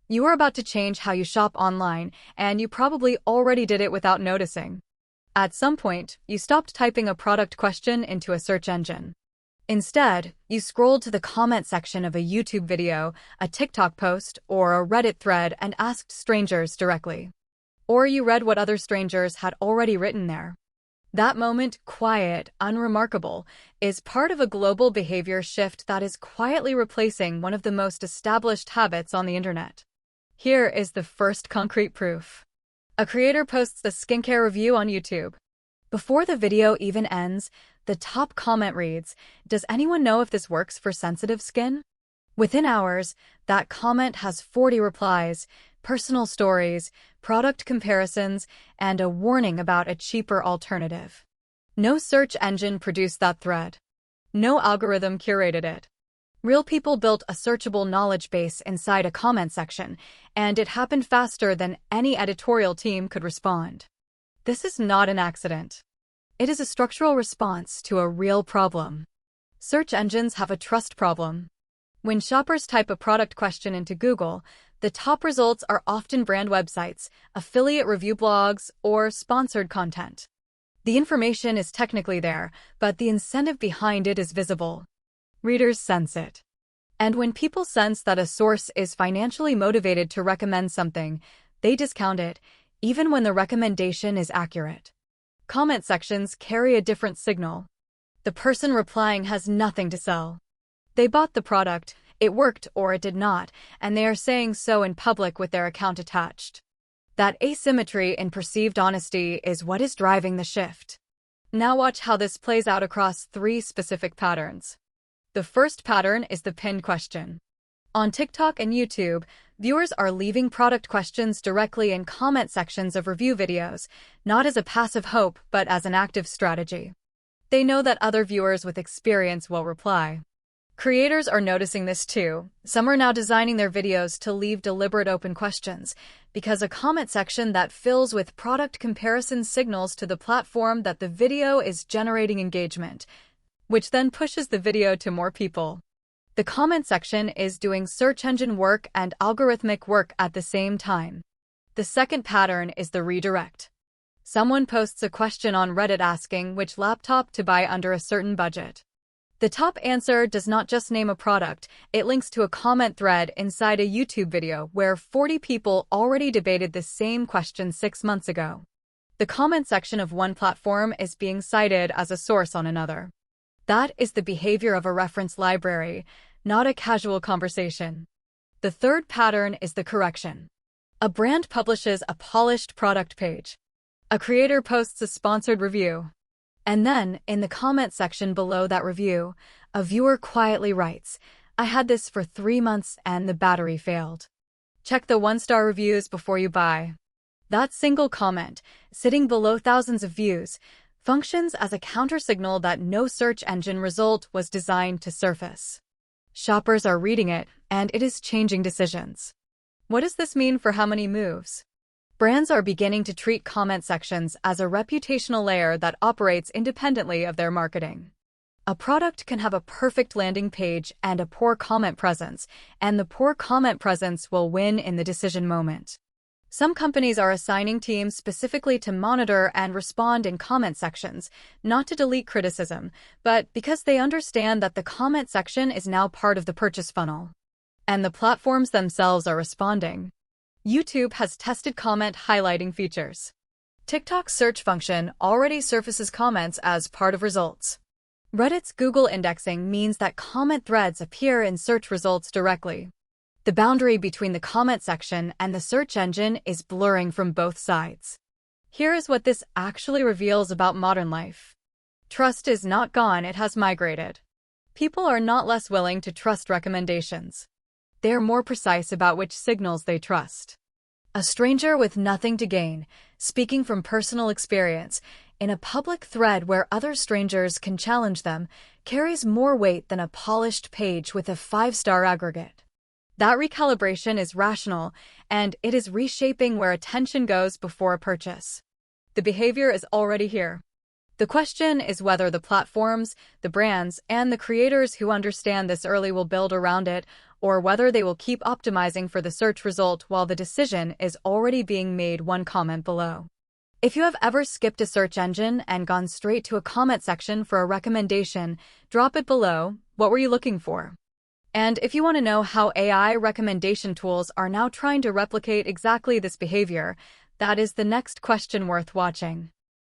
You are about to change how you shop online, and you probably already did it without noticing. At some point, you stopped typing a product question into a search engine. Instead, you scrolled to the comment section of a YouTube video, a TikTok post, or a Reddit thread and asked strangers directly. Or you read what other strangers had already written there. That moment, quiet, unremarkable, is part of a global behavior shift that is quietly replacing one of the most established habits on the internet. Here is the first concrete proof. A creator posts a skincare review on YouTube. Before the video even ends, the top comment reads, "Does anyone know if this works for sensitive skin?" Within hours, that comment has 40 replies, personal stories, product comparisons, and a warning about a cheaper alternative. No search engine produced that thread. No algorithm curated it. Real people built a searchable knowledge base inside a comment section, and it happened faster than any editorial team could respond. This is not an accident. It is a structural response to a real problem. Search engines have a trust problem. When shoppers type a product question into Google, the top results are often brand websites, affiliate review blogs, or sponsored content. The information is technically there, but the incentive behind it is visible. Readers sense it. And when people sense that a source is financially motivated to recommend something, they discount it, even when the recommendation is accurate. Comment sections carry a different signal. The person replying has nothing to sell. They bought the product, it worked or it did not, and they are saying so in public with their account attached. That asymmetry in perceived honesty is what is driving the shift. Now watch how this plays out across 3 specific patterns. The first pattern is the pinned question. On TikTok and YouTube, viewers are leaving product questions directly in comment sections of review videos, not as a passive hope but as an active strategy. They know that other viewers with experience will reply. Creators are noticing this too. Some are now designing their videos to leave deliberate open questions, because a comment section that fills with product comparison signals to the platform that the video is generating engagement, which then pushes the video to more people. The comment section is doing search engine work and algorithmic work at the same time. The second pattern is the redirect. Someone posts a question on Reddit asking which laptop to buy under a certain budget. The top answer does not just name a product, it links to a comment thread inside a YouTube video where 40 people already debated the same question 6 months ago. The comment section of one platform is being cited as a source on another. That is the behavior of a reference library, not a casual conversation. The third pattern is the correction. A brand publishes a polished product page. A creator posts a sponsored review. And then, in the comment section below that review, a viewer quietly writes, "I had this for 3 months and the battery failed. Check the 1-star reviews before you buy." That single comment, sitting below thousands of views, functions as a countersignal that no search engine result was designed to surface. Shoppers are reading it, and it is changing decisions. What does this mean for how many moves? Brands are beginning to treat comment sections as a reputational layer that operates independently of their marketing. A product can have a perfect landing page and a poor comment presence, and the poor comment presence will win in the decision moment. Some companies are assigning teams specifically to monitor and respond in comment sections, not to delete criticism, but because they understand that the comment section is now part of the purchase funnel. And the platforms themselves are responding. YouTube has tested comment highlighting features. TikTok's search function already surfaces comments as part of results. Reddit's Google indexing means that comment threads appear in search results directly. The boundary between the comment section and the search engine is blurring from both sides. Here is what this actually reveals about modern life. Trust is not gone, it has migrated. People are not less willing to trust recommendations. They are more precise about which signals they trust. A stranger with nothing to gain, speaking from personal experience, in a public thread where other strangers can challenge them, carries more weight than a polished page with a 5-star aggregate. That recalibration is rational, and it is reshaping where attention goes before a purchase. The behavior is already here. The question is whether the platforms, the brands, and the creators who understand this early will build around it, or whether they will keep optimizing for the search result while the decision is already being made. One comment below. If you have ever skipped a search engine and gone straight to a comment section for a recommendation, drop it below. What were you looking for? And if you want to know how AI recommendation tools are now trying to replicate exactly this behavior, that is the next question worth watching.